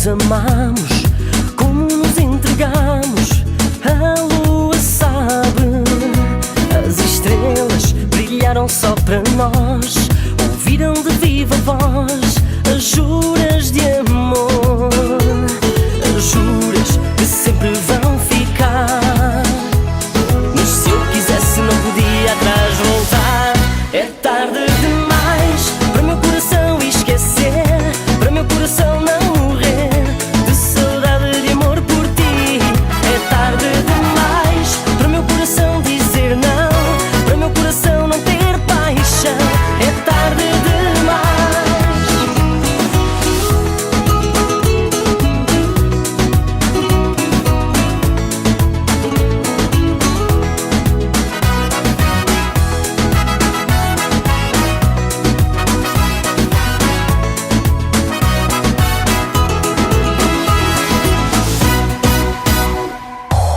amamos, como nos entregamos, a lua sabe. As estrelas brilharam só para nós, ouviram de viva voz as juras de amor, as juras que sempre vão ficar. Mas se eu quisesse não podia atrás voltar. É tarde demais para meu coração esquecer, para meu coração não morrer de saudade de amor por ti. É tarde demais para meu coração dizer não, para meu coração não ter paixão. É tarde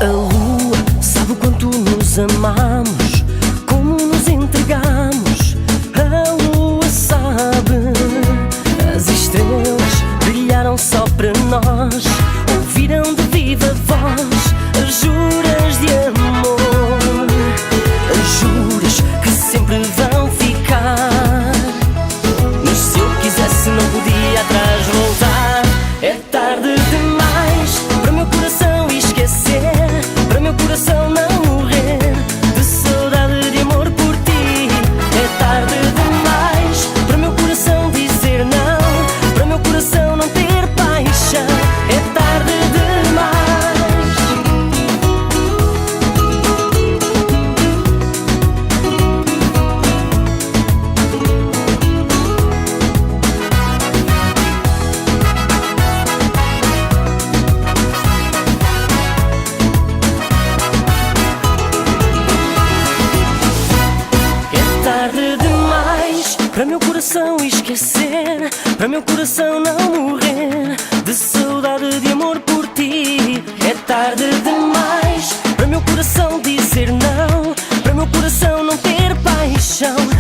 a lua sabe o quanto nos amamos, como nos entregamos, a lua sabe. As estrelas brilharam só para nós, ouviram de viva voz as juras de amor, as juras que sempre vão ficar. Mas se eu quisesse não podia atrás voltar. É tarde demais para meu coração esquecer, para meu coração não morrer de saudade de amor por ti. É tarde demais para meu coração dizer não, para meu coração não ter paixão. É tarde para meu coração esquecer, para meu coração não morrer de saudade de amor por ti. É tarde demais para meu coração dizer não, para meu coração não ter paixão.